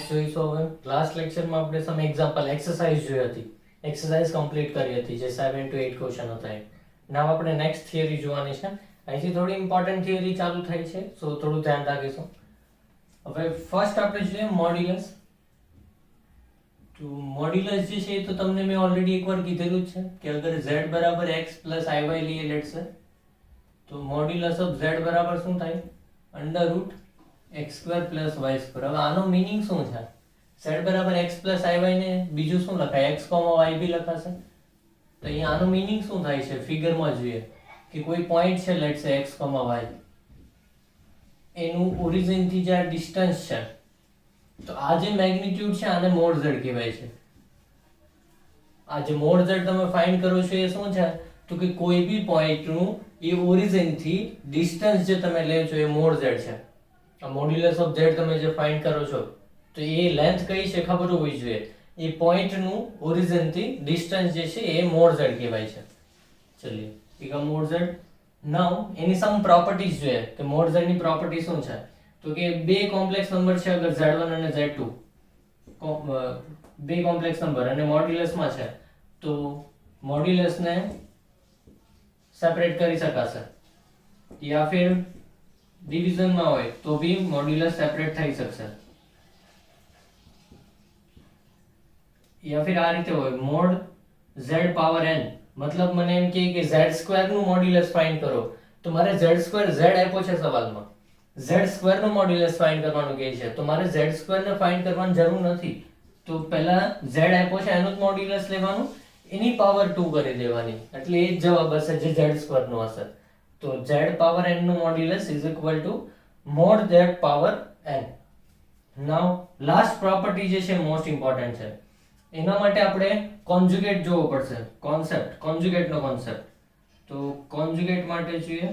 Next જોઈશું હવે last લેક્ચરમાં આપણે સમ એક્ઝામ્પલ એક્સરસાઇઝ જોઈ હતી, એક્સરસાઇઝ કમ્પ્લીટ કરી હતી જે 7 to 8 ક્વેશ્ચન હતા. નાવ આપણે નેક્સ્ટ થિયરી જોવાની છે. અહીંથી થોડી ઇમ્પોર્ટન્ટ થિયરી ચાલુ થાય છે, સો થોડું ધ્યાન રાખીશું. હવે ફર્સ્ટ આપણે જોઈએ મોડ્યુલસ. તો મોડ્યુલસ જે છે એ તો તમને મેં ઓલરેડી એકવાર કીધેલું જ છે કે અગર z બરાબર x પ્લસ iy લઈએ લેટ્સ સે, તો મોડ્યુલસ ઓફ z બરાબર શું થાય? Under route x square plus y square. હવે આનો મીનિંગ શું છે? z બરાબર x પ્લસ iy ને બીજું શું લખાય? x y બી લખાશે. તો અહીંયા આનો મીનિંગ શું થાય છે? ફિગરમાં જોઈએ કે કોઈ પોઈન્ટ છે લેટ્સ સે x y, એનું ઓરિજિન થી જે ડિસ્ટન્સ છે, તો આ જે મેગ્નીટ્યુડ છે આને મોડ z કહેવાય છે. આ જે મોડ z તમે ફાઇન્ડ કરો છો એ શું છે? તો કે કોઈ બી પોઈન્ટ નું એ ઓરિજિન થી ડિસ્ટન્સ જે તમે લે છો એ મોડ z છે. આ મોડ્યુલસ ઓફ z તમે જે ફાઇન્ડ કરો છો તો એ લેન્થ કઈ છે ખબર હોવી જોઈએ. એ પોઈન્ટ નું ઓરિજિન થી ડિસ્ટન્સ જે છે એ મોડ z કહેવાય છે. ચલિए ठीक है, मोड z. नाउ એની સમ પ્રોપર્ટીઝ જોઈએ કે મોડ z ની પ્રોપર્ટી શું છે. તો કે બે કોમ્પ્લેક્સ નંબર છે અગર z1 અને z2, બે કોમ્પ્લેક્સ નંબર અને મોડ્યુલસ માં છે, તો મોડ્યુલસ ને સેપરેટ કરી શકાશે, યા ફિર ડિવિઝન માં હોય તો भी મોડ્યુલસ સેપરેટ થઈ શકશે, યા ફિર આ રીતે હોય મોડ z પાવર n. मतलब મને એમ કે z સ્ક્વેર નું મોડ્યુલસ ફાઇન્ડ કરો, તો મારે z સ્ક્વેર z આપ્યો છે સવાલમાં, z સ્ક્વેર નું મોડ્યુલસ ફાઇન્ડ કરવાનું કહે છે, તો મારે z સ્ક્વેર ને ફાઇન્ડ કરવાની જરૂર નથી. તો પહેલા z આપ્યો છે એનું જ મોડ્યુલસ લેવાનું, એની પાવર 2 કરી દેવાની, એટલે એ જ જવાબ હશે જે z સ્ક્વેર નો હશે. તો z પાવર n નું modulus is equal to mode z power n. Now last property જે છે મોસ્ટ ઇમ્પોર્ટન્ટ છે, એના માટે આપણે કોન્જ્યુગેટ જોવો પડશે. કોન્સેપ્ટ, કોન્જ્યુગેટ નો કોન્સેપ્ટ. તો કોન્જ્યુગેટ માટે જોઈએ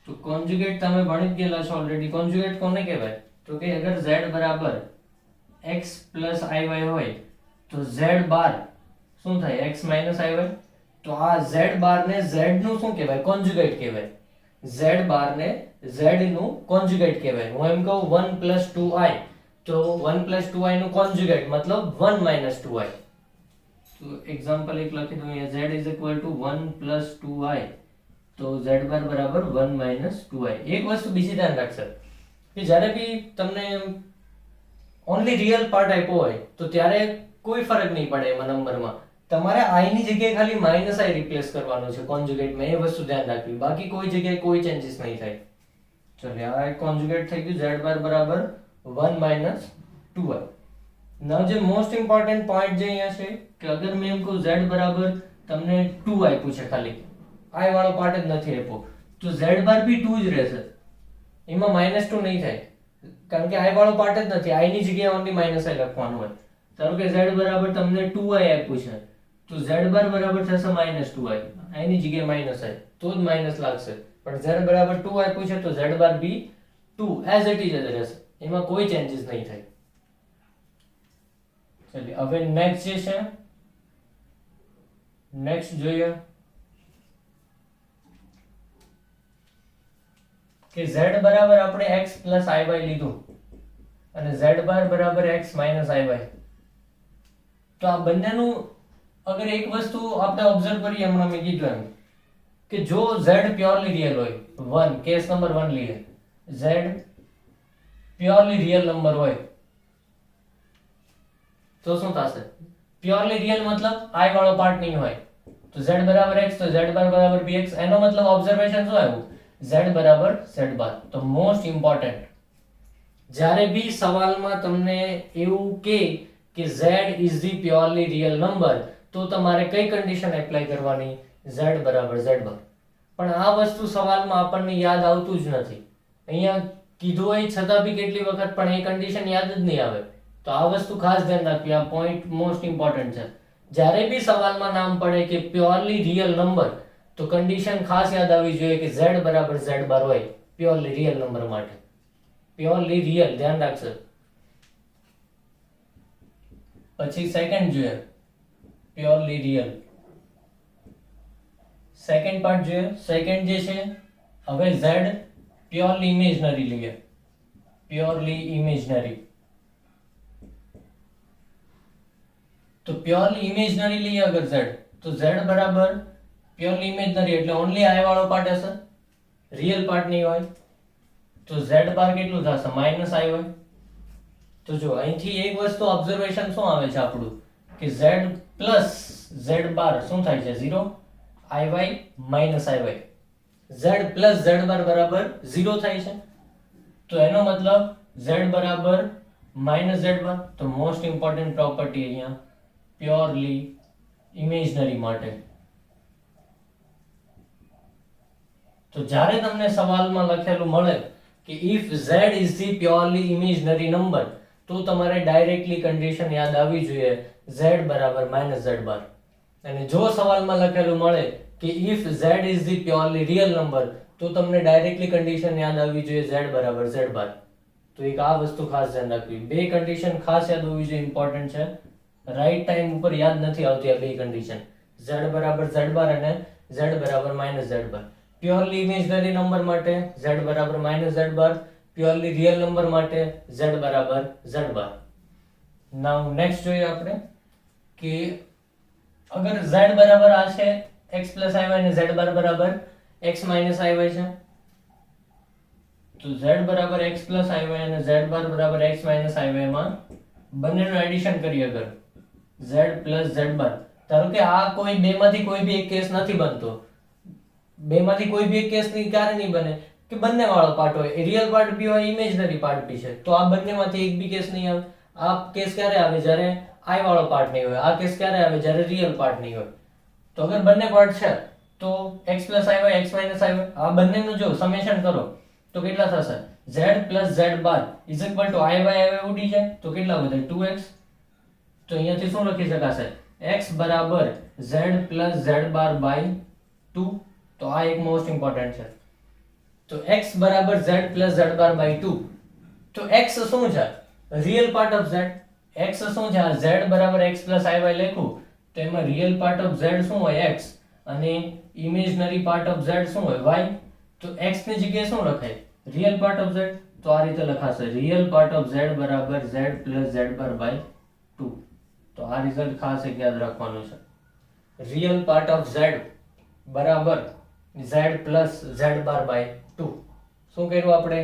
તો કોન્જ્યુગેટ તમે ભણી જ ગયેલા છો ઓલરેડી. કોન્જ્યુગેટ કોને કહેવાય? તો કે અગર z બરાબર x પ્લસ iy હોય તો z બાર શું થાય? x minus iy. તો આ z બાર ને z નું શું કહેવાય? કોન્જ્યુગેટ કહેવાય. z બાર ને z નું કોન્જ્યુગેટ કહેવાય. હું એમ કહું 1 પ્લસ 2i, તો 1 પ્લસ 2i નું કોન્જ્યુગેટ મતલબ 1 માઇનસ 2i. તો એક્ઝામ્પલ એક લખી દઉં અહીંયા, z is equal to 1 plus 2i, તો z બાર બરાબર 1 માઇનસ 2i. એક વસ્તુ બીજી ધ્યાન રાખશે કે જ્યારે બી તમને ઓનલી રિયલ પાર્ટ આપ્યો હોય તો ત્યારે કોઈ ફરક નહીં પડે એમાં નંબરમાં, તમારે i ની જગ્યાએ ખાલી માઇનસ i રિપ્લેસ કરવાનું છે કોન્જ્યુગેટમાં. એ વસ્તુ ધ્યાન રાખવી, બાકી કોઈ જગ્યાએ કોઈ ચેન્જીસ નહીં થાય. ચલો આ કોન્જ્યુગેટ થઈ ગયું, z બાર બરાબર 1 માઇનસ 2i. નાउ જે મોસ્ટ ઇમ્પોર્ટન્ટ પોઈન્ટ જે અહીંયા છે કે અગર મેં એમ કહું z બરાબર તમને 2 આપ્યું છે, ખાલી i વાળો પાર્ટ જ નથી આપ્યો, તો z બાર બી 2 જ રહેશે, એમાં -2 નહીં થાય, કારણ કે i વાળો પાર્ટ જ નથી. i ની જગ્યાએ ઓનલી -i લખવાનું હોય. ધારો કે z બરાબર તમને 2i આપ્યું છે, તો z બાર બરાબર થશે -2i, i ની જગ્યાએ -i, તો જ માઇનસ લાગશે. પણ z બરાબર 2 આપ્યું છે તો z bar by 2 as it is જ રહેશે, એમાં કોઈ ચેન્જીસ નહીં થાય. ચલિए હવે નેક્સ્ટ જે છે, નેક્સ્ટ જોઈએ કે z બરાબર આપણે x પ્લસ iy લીધું અને z બાર બરાબર x માઇનસ iy. તો આ બંનેનું અગર એક વસ્તુ આપણે ઓબ્ઝર્વ કરીએ, હમણાં મેં કીધું એમ કે જો z પ્યોરલી રિયલ હોય, 1 કેસ નંબર 1 લઈએ, z પ્યોરલી રિયલ નંબર હોય તો શું થશે? પ્યોરલી રિયલ મતલબ i વાળો પાર્ટ નહીં હોય, તો z બરાબર x, તો z બાર બરાબર bx. એનો મતલબ ઓબ્ઝર્વેશન શું આવ્યું? z બરાબર z બાર. તો મોસ્ટ ઇમ્પોર્ટન્ટ, જ્યારે બી સવાલમાં તમને એવું કે z is the purely real number, તો તમારે કઈ કન્ડિશન એપ્લાય કરવાની? z બરાબર z બાર. પણ આ વસ્તુ સવાલમાં આપણને યાદ આવતું જ નથી. અહીંયા કીધું હોય છતાં બી કેટલી વખત પણ એ કન્ડિશન યાદ જ નહીં આવે. તો આ વસ્તુ ખાસ ધ્યાન રાખવી, આ પોઈન્ટ મોસ્ટ ઇમ્પોર્ટન્ટ છે. જ્યારે બી સવાલમાં નામ પડે કે પ્યોરલી રિયલ નંબર, તો કન્ડિશન ખાસ યાદ આવવી જોઈએ કે z બરાબર z બાર હોય પ્યોરલી રિયલ નંબર માટે. પ્યોરલી રિયલ ધ્યાન રાખશે. પછી સેકન્ડ જોઈએ, પ્યોરલી રિયલ. સેકન્ડ પાર્ટ જોઈએ. સેકન્ડ જે છે, હવે z પ્યોરલી ઇમેજનરી લઈએ, પ્યોરલી ઇમેજનરી. તો પ્યોરલી ઇમેજનરી લઈએ અગર z તો z બરાબર પ્યોરલી ઇમેજનરી એટલે ઓનલી i વાળો પાર્ટ હશે, રિયલ પાર્ટ નહીં હોય. તો z બાર કેટલું થશે માઇનસ i હોય. તો જો અહીંથી એક વસ્તુ ઓબ્ઝર્વેશન શું આવે છે આપણું કે z પ્લસ z બાર શું થાય છે 0, iy minus iy. z plus z bar બરાબર 0 થાય છે. તો એનો મતલબ z બરાબર માઇનસ z બાર. તો મોસ્ટ ઇમ્પોર્ટન્ટ પ્રોપર્ટી અહીંયા પ્યોરલી ઇમેજનરી માટે. તો જ્યારે તમને સવાલમાં લખેલું મળે કે if z is the purely imaginary number તો તમારે ડાયરેક્ટલી કન્ડિશન યાદ આવવી જોઈએ z બરાબર માઇનસ z બાર. અને જો સવાલમાં લખેલું મળે કે if z is the purely real number તો તમને ડાયરેક્ટલી કન્ડિશન યાદ આવવી જોઈએ z બરાબર z બાર. તો એક આ વસ્તુ ખાસ ધ્યાન રાખવી. બે કન્ડિશન ખાસ યાદ હોવી જોઈએ, ઇમ્પોર્ટન્ટ છે. રાઈટ ટાઈમ ઉપર યાદ નથી આવતી આ બે કન્ડિશન, z બરાબર z બાર અને z બરાબર minus z bar. Purely imaginary number માટે z બરાબર minus z bar, purely real number માટે z બરાબર z બાર. નાઉ નેક્સ્ટ જોઈએ આપણે કે અગર z બરાબર આ છે x પ્લસ iy અને z બાર બરાબર x માઇનસ iy છે. તો z બરાબર x પ્લસ iy અને z બાર બરાબર x માઇનસ iy માં બંનેનું એડિશન કરીએ અગર z પ્લસ z બાર, ધારો કે આ કોઈ બેમાંથી કોઈ બી એક કેસ નથી બનતો. બેમાંથી કોઈ બી એક કેસ ની ક્યારે નહીં બને કે બંને વાળો પાર્ટ હોય, રિયલ પાર્ટ બી હોય ઇમેજનરી પાર્ટ બી છે. તો આ બંનેમાંથી એક બી કેસ નહીં આવે. આ કેસ ક્યારે આવે જ્યારે i વાળો પાર્ટ નહીં હોય. આ કેસ ક્યારે આવે જ્યારે રિયલ પાર્ટ નહીં હોય. તો અગર બંને પાર્ટ છે તો x plus iy x minus iy આ બંનેનું જો સમેશન કરો તો કેટલા થશે z plus z bar is equal to iy ઉડી જાય તો કેટલા વધે 2x. તો અહીંયાથી શું લખી શકાશે x બરાબર z plus z bar by 2. તો આ એક મોસ્ટ ઇમ્પોર્ટન્ટ છે. તો x બરાબર z plus z bar by 2. તો x શું છે real part of z. x શું છે z બરાબર x પ્લસ iy લખું તો એમાં રિયલ પાર્ટ ઓફ z શું હોય x અને ઇમેજનરી પાર્ટ ઓફ z શું હોય y. તો x ની જગ્યાએ શું લખાય રિયલ પાર્ટ ઓફ z. તો આ રીતે લખાશે રિયલ પાર્ટ ઓફ z બરાબર z plus z bar by 2. તો આ રિઝલ્ટ ખાસ એક યાદ રાખવાનું છે. રિયલ પાર્ટ ઓફ z બરાબર z plus z bar by 2. શું કર્યું આપણે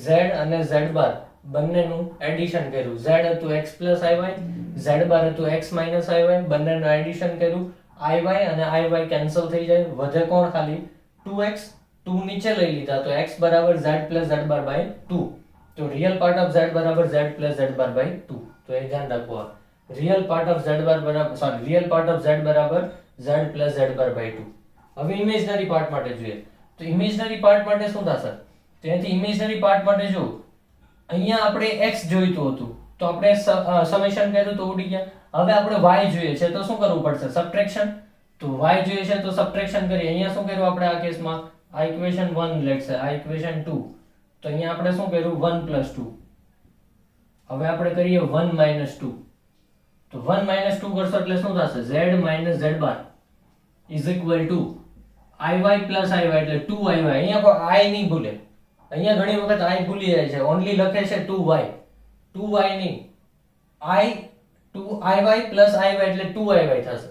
z અને z બાર બંનેનું એડિશન કર્યું. z હતું x પ્લસ iy, z બાર હતું x માઇનસ iy, બંનેનું એડિશન કર્યું. iy અને iy કેન્સલ થઈ જાય, વધે કોણ ખાલી 2x. 2 નીચે લઈ લીધા તો x બરાબર z plus z bar by 2. તો રિયલ પાર્ટ ઓફ z બરાબર z plus z bar by 2. તો એ ધ્યાન રાખવું. Real part of z bar બરાબર sorry real part of z બરાબર z plus z bar by 2. હવે ઇમેજનરી પાર્ટ માટે જોઈએ તો ઇમેજનરી પાર્ટ માટે શું થશે. ત્યાંથી ઇમેજનરી પાર્ટ માટે જો અહીંયા આપણે x જોઈતું હતું તો આપણે સમેશન કર્યું તો ઉડી ગયા. હવે આપણે y જોઈએ છે તો શું કરવું પડશે સબટ્રેક્શન. તો y જોઈએ છે તો સબટ્રેક્શન કરીએ. અહીંયા શું કર્યું આપણે આ કેસમાં આ ઇક્વેશન 1 લેટ્સ સે આ ઇક્વેશન 2. તો અહીંયા આપણે શું કર્યું 1 પ્લસ 2. હવે આપણે કરીએ 1 માઇનસ 2. તો 1 માઇનસ 2 કરશો એટલે શું થશે z minus z bar is equal to iy plus iy એટલે 2iy. અહીંયા કોઈ i નહીં ભૂલે. અહીંયા ઘણી વખત i ભૂલી જાય છે, ઓનલી લખે છે 2y. 2y નહીં i 2iy પ્લસ iy એટલે 2iy થશે.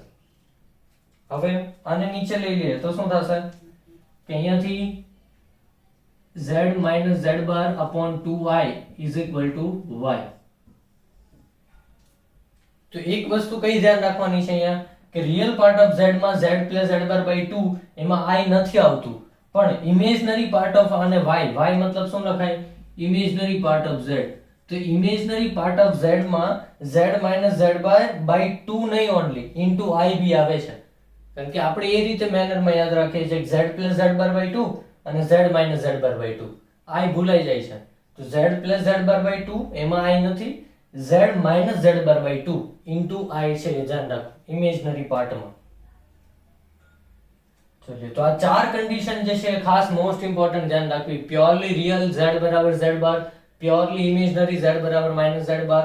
હવે આને નીચે લઈ લઈએ તો શું થશે કે અહીંયાથી z minus z bar upon 2i is equal to y. તો એક વસ્તુ કઈ ધ્યાન રાખવાની છે અહીંયા કે રિયલ પાર્ટ ઓફ z માં z plus z bar by 2 એમાં i નથી આવતું, પણ ઇમેજનરી પાર્ટ ઓફ અને y મતલબ શું લખાય ઇમેજનરી પાર્ટ ઓફ z. તો ઇમેજનરી પાર્ટ ઓફ z માં z minus z bar by 2 નહીં ઓનલી ઇન્ટુ i બી આવે છે. કારણ કે આપણે એ રીતે મેનરમાં યાદ રાખીએ છીએ કે z plus z bar by 2 અને z minus z bar by 2 i ભૂલાઈ જાય છે. તો z plus z bar by 2 એમાં i નથી, z minus z bar by 2 into i છે એ ધ્યાન રાખો ઇમેજનરી પાર્ટમાં. ચલો તો આ ચાર કન્ડિશન જે છે ખાસ મોસ્ટ ઇમ્પોર્ટન્ટ ધ્યાન રાખવી. પ્યોરલી રિયલ z બરાબર z bar, purely imaginary z બરાબર માઇનસ z બાર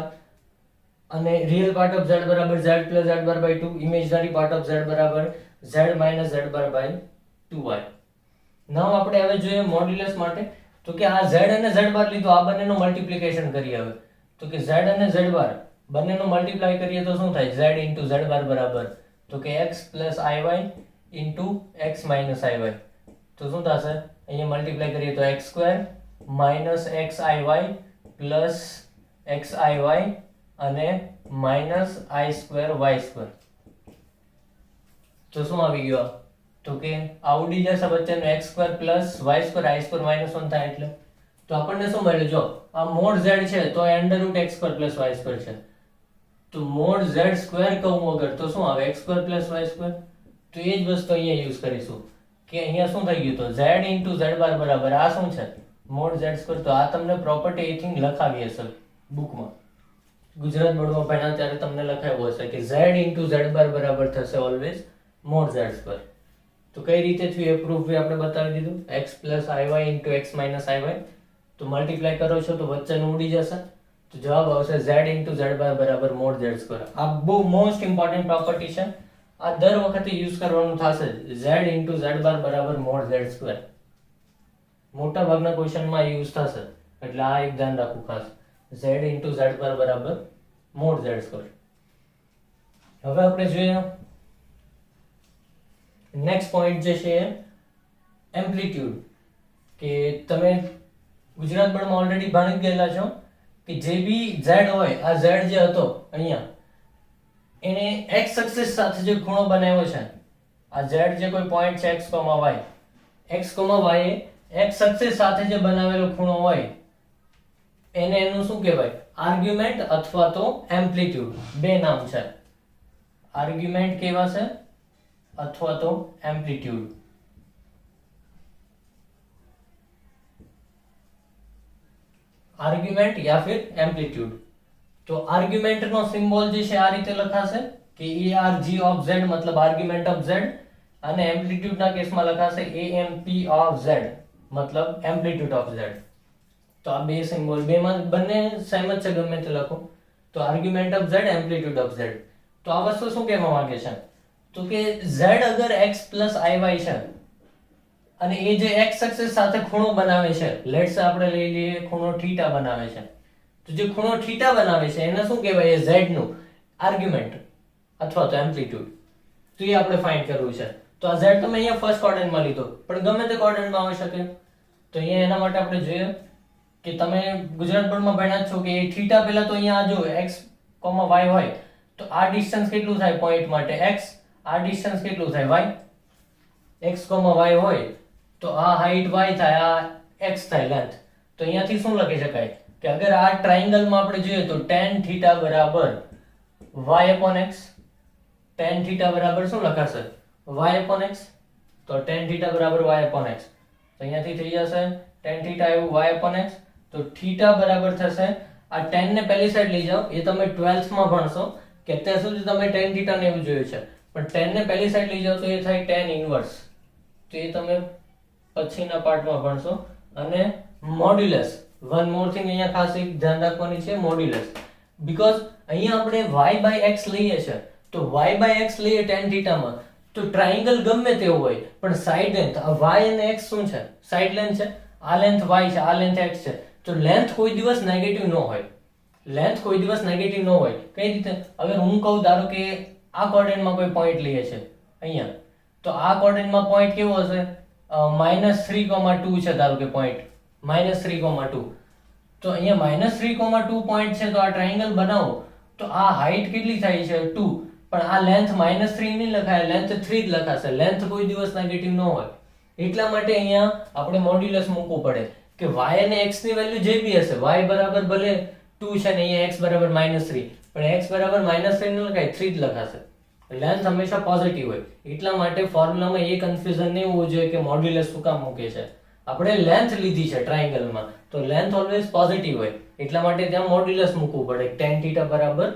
અને રિયલ પાર્ટ ઓફ z બરાબર z plus z bar by 2, imaginary part of z બરાબર z minus z bar by 2y. નામ આપણે હવે જોઈએ મોડ્યુલસ માટે. તો કે આ z અને z બાર લીધો, આ બંનેનો મલ્ટીપ્લિકેશન કરીએ હવે. તો કે z અને z બાર બંનેનો મલ્ટીપ્લાય કરીએ તો શું થાય? z into z બાર બરાબર તો કે x plus iy into x minus iy. તો શું થશે? અહીંયા મલ્ટીપ્લાય કરીએ તો x square minus xiy plus xiy અને minus i square y square. તો શું આવી ગયો? તો કે આ ઉડી જશે વચ્ચેનો x square plus y square i square minus 1 થાય એટલે તો આપણને શું મળ્યું? જો આ મોડ z છે તો under route x square plus y square છે, તો મોડ z સ્ક્વેર કહું વગર તો શું આવે? x square plus y square. તો એ જ વસ્તુ અહીંયા યુઝ કરીશું કે અહીંયા શું થઈ ગયું? તો z into z બાર બરાબર આ શું છે? Mode z square. તો આ તમને પ્રોપર્ટી આઈ થિંક લખાવી હશે બુકમાં, ગુજરાત બોર્ડમાં ભણ્યા ત્યારે તમને લખાવ્યું હશે કે z into z બાર બરાબર થશે ઓલવેઝ મોડ z સ્ક્વેર. તો કઈ રીતે થયું એ પ્રૂફ આપણે બતાવી દીધું. x plus iy into x minus iy. તો મલ્ટીપ્લાય કરો છો તો વચ્ચેનું ઉડી જશે તો જવાબ આવશે z into z બાર બરાબર મોડ z સ્ક્વેર. આ બહુ મોસ્ટ ઇમ્પોર્ટન્ટ પ્રોપર્ટી છે, આ દર વખતે યુઝ કરવાનું થશે. z into z બાર બરાબર મોડ z સ્ક્વેર મોટા ભાગના ક્વેશ્ચનમાં યુઝ થશે એટલે આ એક ધ્યાન રાખવું ખાસ. z into z બાર બરાબર મોડ z સ્ક્વેર. હવે આપણે જોઈએ નેક્સ્ટ પોઈન્ટ જે છે એમ્પ્લિટ્યુડ. કે તમે ગુજરાત બોર્ડમાં ઓલરેડી ભણી ગયેલા છો કે જે બી z હોય, આ z જે હતો અહીંયા એને x એક્સિસ સાથે જે ખૂણો બનાવ્યો છે, આ z જે કોઈ પોઈન્ટ છે x, y, x, y એ x એક્સિસ સાથે જે બનાવેલો ખૂણો હોય એને એનું શું કહેવાય? આર્ગ્યુમેન્ટ અથવા તો એમ્પ્લિટ્યુડ. બે નામ છે, આર્ગ્યુમેન્ટ કહેવાશે અથવા તો એમ્પ્લિટ્યુડ. આર્ગ્યુમેન્ટ યા ફિર એમ્પ્લિટ્યુડ. તો આર્ગ્યુમેન્ટ નો સિમ્બોલ જે છે આ રીતે લખાશે કે arg of z મતલબ આર્ગ્યુમેન્ટ ઓફ z, અને એમ્પ્લિટ્યુડ ના કેસમાં લખાશે amp of z મતલબ એમ્પ્લિટ્યુડ ઓફ z. તો આ બે સિમ્બોલ બેમાં બંને સેમ જ છે, ગમે તે લખો. તો argument of z, amplitude of z. તો આ વસ્તુ શું કહેવા માંગે છે? તો કે z અગર x plus iy છે અને એ જે x એક્સિસ સાથે ખૂણો બનાવે છે, લેટ્સ આપણે લઈ લઈએ ખૂણો θ બનાવે છે, તો જે ખૂણો θ બનાવે છે એને શું કહેવાય? એ z નું આર્ગ્યુમેન્ટ અથવા તો એમ્પ્લિટ્યુડ. તો એ આપણે ફાઇન્ડ કરવું છે. તો આ z તમે અહીંયા ફર્સ્ટ ક્વોડ્રન્ટમાં લીધો પણ ગમે તે ક્વોડ્રન્ટમાં આવી શકે. તો અહીંયા એના માટે આપણે જોઈએ કે તમે ગુજરાત બોર્ડમાં ભણ્યા જ છો કે θ પહેલા તો અહીંયા જો x, y હોય તો આ ડિસ્ટન્સ કેટલું થાય પોઈન્ટ માટે? x. આ ડિસ્ટન્સ કેટલું થાય? y. x, y હોય તો આ હાઈટ y થાય, આ x થાય લેન્થ. તો અહીંયાથી શું લખી શકાય કે અગર આ ટ્રાયેંગલમાં આપણે જોઈએ તો tan θ બરાબર y upon x. tan θ બરાબર શું લખાશે? y upon x. તો tan θ બરાબર y upon x. તો અહીંયાથી થઈ જશે tan θ એવું y upon x. તો θ બરાબર થશે, આ tan ને પહેલી સાઈડ લઈ જાઓ, એ તમે 12th માં ભણશો કે અત્યાર સુધી તમે tan θ ને એવું જોયું છે, પણ tan ને પહેલી સાઈડ લઈ જાઓ તો એ થાય tan ઇન્વર્સ. તો એ તમે પછીના પાર્ટમાં ભણશો. અને મોડ્યુલસ, વન મોર થિંગ અહીંયા ખાસ એક ધ્યાન રાખવાની છે, મોડ્યુલસ. બીકોઝ અહીંયા આપણે y by x લઈએ છે, તો y by x લઈએ tan θ માં તો ટ્રાયેંગલ ગમે તેવો હોય પણ સાઈડ લેન્થ y અને x શું છે? સાઈડ લેન્થ છે. આ લેન્થ y છે, આ લેન્થ x છે. તો લેન્થ કોઈ દિવસ નેગેટિવ ન હોય. લેન્થ કોઈ દિવસ નેગેટિવ ન હોય. કઈ રીતે? અગર હું કહું ધારો કે આ ક્વોડ્રન્ટમાં કોઈ પોઈન્ટ લઈએ છે અહીંયા, તો આ ક્વોડ્રન્ટમાં પોઈન્ટ કેવો હશે? -3,2 છે ધારો કે પોઈન્ટ -3,2. તો અહીંયા -3,2 પોઈન્ટ છે, તો આ ટ્રાયેંગલ બનાવો તો આ હાઈટ કેટલી થાય છે? 2. પણ આ લેન્થ -3 નહીં લખાય, લેન્થ 3 જ લખાશે. લેન્થ કોઈ દિવસ નેગેટિવ ન હોય. એટલા માટે અહીંયા આપણે મોડ્યુલસ મૂકવું પડે કે y અને x ની વેલ્યુ જે બી હશે, y બરાબર ભલે 2 છે ને અહીંયા x બરાબર -3, પણ x બરાબર -3 ન લખાય, 3 જ લખાશે. લેન્થ હંમેશા પોઝિટિવ હોય. એટલા માટે ફોર્મ્યુલામાં એ કન્ફ્યુઝન નહીં હોવું જોઈએ કે મોડ્યુલસ શું કામ મૂકે છે. આપણે લેન્થ લીધી છે ટ્રાયેંગલમાં તો લેન્થ ઓલવેઝ પોઝિટિવ હોય, એટલા માટે ત્યાં મોડ્યુલસ મૂકવું પડે. tan θ બરાબર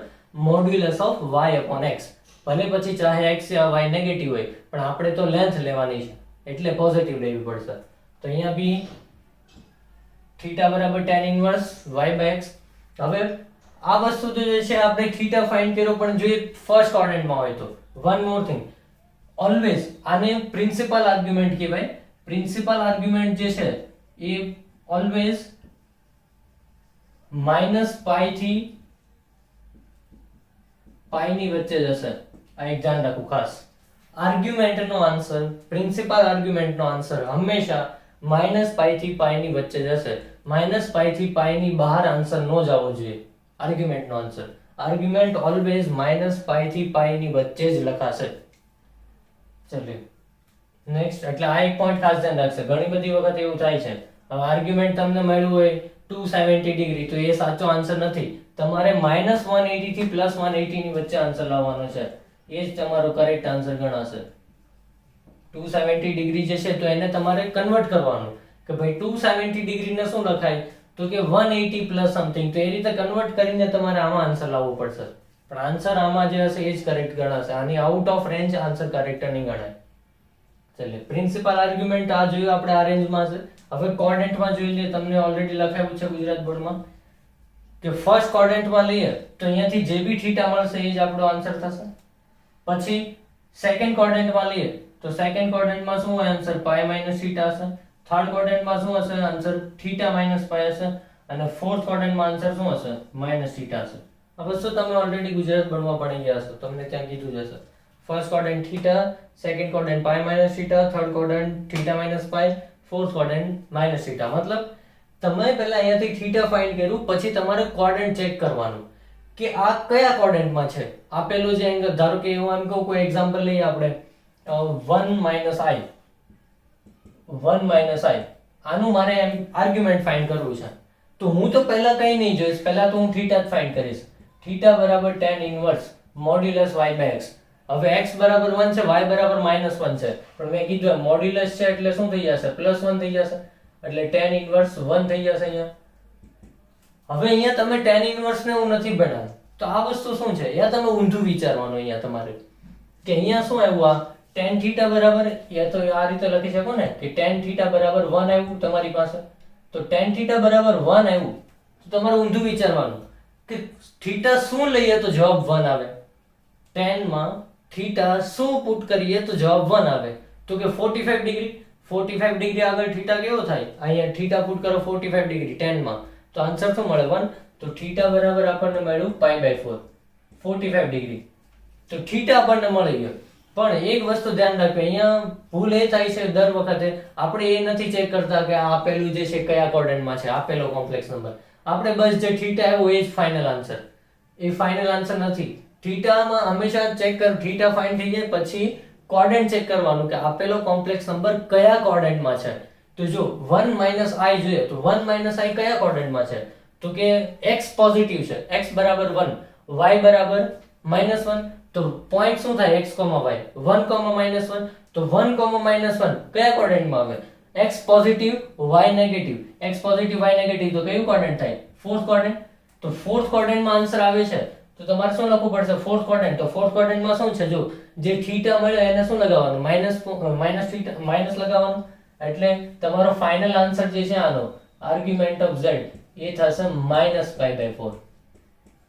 modulus of y upon x. ભલે પછી ચાહે x યા y નેગેટિવ હોય પણ આપણે તો લેન્થ લેવાની છે એટલે પોઝિટિવ લેવી પડશે. તો અહીંયા બી θ બરાબર tan inverse y by x. હવે આ વસ્તુ તો જે છે આપણે θ ફાઇન્ડ કર્યો પણ જોઈએ ફર્સ્ટ ક્વોડ્રન્ટમાં હોય તો વન મોર થિંગ, ઓલવેઝ આને પ્રિન્સિપલ આર્ગ્યુમેન્ટ કહેવાય. પ્રિન્સિપલ આર્ગ્યુમેન્ટ જે છે એ ઓલવેઝ -π થી પાઈ ની વચ્ચે જ હશે. આ એક ધ્યાન રાખવું ખાસ. આર્ગ્યુમેન્ટ નો આન્સર, પ્રિન્સિપલ આર્ગ્યુમેન્ટ નો આન્સર હંમેશા -પાઈ થી પાઈ ની વચ્ચે જ હશે. -પાઈ થી પાઈ ની બહાર આન્સર નો જવો જોઈએ આર્ગ્યુમેન્ટ નો આન્સર. આર્ગ્યુમેન્ટ ઓલવેઝ -પાઈ થી પાઈ ની વચ્ચે જ લખાશે. ચલો નેક્સ્ટ, એટલે આ એક પોઈન્ટ ખાસ ધ્યાન રાખશે. ઘણી બધી વખત એવું થાય છે, હવે આર્ગ્યુમેન્ટ તમને મળ્યું હોય 270 ડિગ્રી, તો એ સાચો આન્સર નથી. તમારે -180 થી +180 ની વચ્ચે આન્સર લાવવાનો છે. એ જ તમારો કરેક્ટ આન્સર ગણાશે. 270 ડિગ્રી જે છે તો એને તમારે કન્વર્ટ કરવાનું કે ભાઈ 270 ડિગ્રી ને શું લખાય, તો કે 180 પ્લસ સમથિંગ. તો એ રીતે કન્વર્ટ કરીને તમારે આમાં આન્સર લાવવો પડશે. પણ આન્સર આમાં જે હશે એ જ કરેક્ટ ગણાશે. આની out of range answer correct નહીં ગણાય. ચલે, પ્રિન્સિપલ આર્ગ્યુમેન્ટ આ જોયું આપણે, આ રેન્જમાં છે. હવે કોર્ડિનેટમાં જોઈ લઈએ. તમને ઓલરેડી લખાવ્યું છે ગુજરાત બોર્ડમાં કે ફર્સ્ટ કોર્ડિનેટમાં લઈએ તો અહીંયાથી જે બી થીટા મળશે એ જ આપણો આન્સર થશે. પછી સેકન્ડ કોર્ડિનેટમાં લઈએ તો સેકન્ડ કોર્ડિનેટમાં શું હોય આન્સર, પાઈ માઈનસ થીટા હશે. થર્ડ કોર્ડિનેટમાં શું હશે આન્સર, થીટા માઈનસ પાઈ હશે. અને ફોર્થ કોર્ડિનેટમાં આન્સર શું હશે, માઈનસ થીટા હશે. આ વસ્તુ તમે ઓલરેડી ગુજરાત બોર્ડમાં ભણી ગયા છો, તમને ત્યાં કીધું જ હશે. First coordinate theta, second coordinate pi minus theta, third coordinate theta minus pi, fourth coordinate minus theta. મતલબ તમે પહેલા અહીંયાથી થીટા ફાઇન્ડ કર્યું, પછી તમારે કોર્ડિનેટ ચેક કરવાનું કે આ કયા કોર્ડિનેટમાં છે. આપેલું જે એંગલ, ધારો કે હું એમ કહું, કોઈ એક્ઝામ્પલ લઈએ આપણે 1 - i, આનું મારે એમ આર્ગ્યુમેન્ટ ફાઇન્ડ કરવું છે. તો હું તો પહેલા કંઈ નહીં જોઈશ, પહેલા તો હું થીટા જ ફાઇન્ડ કરીશ. થીટા બરાબર tan ઇન્વર્સ મોડ્યુલસ y/x. હવે x બરાબર 1 છે, y બરાબર -1 છે, પણ મેં કીધું મોડ્યુલસ છે એટલે શું થઈ જશે, +1 થઈ જશે. એટલે tan ઇન્વર્સ 1 થઈ જશે અહીંયા. હવે અહીંયા તમે tan ઇન્વર્સ ને હું નથી બનાવ્યું, તો આ વસ્તુ શું છે, અહીંયા તમે ઊંધું વિચારવાનું. અહીંયા તમારે કે અહીંયા શું આવ્યું, આ tan થીટા બરાબર, યા તો આ રીતે લખી શકો ને કે tan થીટા બરાબર 1 આવ્યું તમારી પાસે. તો tan થીટા બરાબર 1 આવ્યું તો તમારે ઊંધું વિચારવાનું કે થીટા શું લઈએ તો જવાબ 1 આવે. tan માં થીટા શું પુટ કરીએ તો જવાબ 1 આવે. તો કે 45 ડિગ્રી, 45 ડિગ્રી આગળ થીટા કેવો થાય, અહીંયા થીટા પુટ કરો 45 ડિગ્રી tan માં, તો આન્સર શું મળે 1. તો થીટા બરાબર આપણને મળ્યું π/4, 45 ડિગ્રી. તો થીટા આપણને મળી ગયો. પણ એક વસ્તુ ધ્યાન રાખજો, અહીંયા ભૂલ એ થાય છે દર વખતે, આપણે એ નથી ચેક કરતા કે આ આપેલું જે છે કયા કોર્ડિનેટમાં છે, આપેલો કોમ્પ્લેક્સ નંબર. આપણે બસ જે થીટા આવ્યો એ જ ફાઇનલ આન્સર. એ ફાઇનલ આન્સર નથી. થીટામાં હંમેશા ચેક કર, થીટા ફાઇન્ડ થઈ જાય પછી કોર્ડિનેટ ચેક કરવાનું કે આપેલો કોમ્પ્લેક્સ નંબર કયા કોર્ડિનેટમાં છે. તો જો 1 - i જોઈએ તો 1 - i કયા કોર્ડિનેટમાં છે, તો કે x પોઝિટિવ છે, x બરાબર 1, y બરાબર -1. તો પોઈન્ટ શું થાય, x, y 1, -1. તો 1, -1 કયા કોર્ડિનેટમાં આવે, x positive y negative. x positive y negative તો કયું કોર્ડિનેટ થાય, ફોર્થ કોર્ડિનેટ. તો ફોર્થ કોર્ડિનેટમાં આન્સર આવે છે તો તમારે શું લખવું પડશે, ફોર્થ કોર્ડિનેટ. તો ફોર્થ કોર્ડિનેટમાં શું છે, જો જે થીટા મળ્યો એને શું લગાવવાનું, માઈનસ થીટા, માઈનસ લગાવવાનું. એટલે તમારો ફાઇનલ આન્સર જે છે આનો આર્ગ્યુમેન્ટ ઓફ z એ થશે -π/4.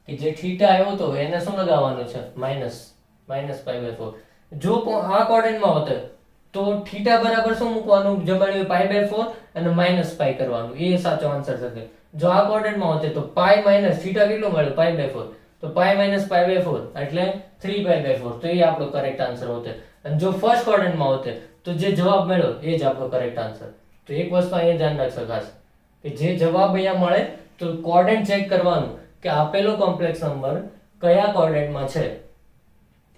કે જે થીટા આવ્યો તો એને શું લગાવવાનું છે, -π/4. જો આ કોર્ડિનેટમાં હોત તો થીટા બરાબર શું મૂકવાનું, જમણી π/4 અને -π કરવાનું, એ સાચો આન્સર થશે. જો આ કોર્ડિનેટમાં હોત તો π - થીટા કેટલું મળ્યું, π/4. તો π - π/4 એટલે 3π/4. તો એ આપણો કરેક્ટ આન્સર હોતે. અને જો ફર્સ્ટ કોર્ડિનેટમાં હોતે તો જે જવાબ મળ્યો એ જ આપણો કરેક્ટ આન્સર. તો એક વસ્તુ અહીંયા ધ્યાન રાખશો ખાસ કે જે જવાબ અહીંયા મળે તો કોર્ડિનેટ ચેક કરવાનું કે આપેલો કોમ્પ્લેક્સ નંબર કયા કોર્ડિનેટમાં છે,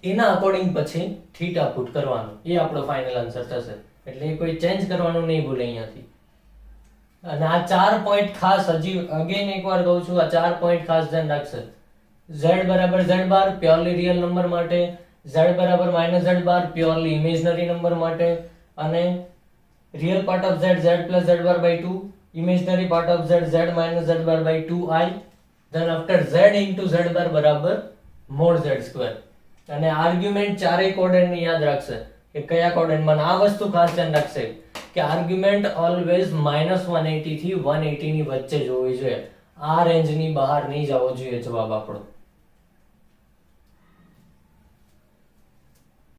એના અકોર્ડિંગ પછી થીટા પુટ કરવાનું, એ આપણો ફાઇનલ આન્સર થશે. એટલે કોઈ ચેન્જ કરવાનું નહીં ભૂલે અહીંયાથી. અને આ 4 પોઈન્ટ ખાસ, હજી અગેન એકવાર કહું છું, આ 4 પોઈન્ટ ખાસ ધ્યાન રાખશે. z બરાબર z bar purely real number માટે, z બરાબર -z bar purely imaginary number માટે, અને real part of z z + z bar by 2, imaginary part of z z - z bar by 2i, then after z into z bar બરાબર mod z square. અને argument ચારેય coordinate યાદ રાખશે કે કયા કોર્ડિનેટમાં. આ વસ્તુ ખાસ ધ્યાન રાખશે કે આર્ગ્યુમેન્ટ ઓલવેઝ -180 થી 180 ની વચ્ચે જ હોવી જોઈએ. આ રેન્જની બહાર નહીં જવો જોઈએ જવાબ આપણો.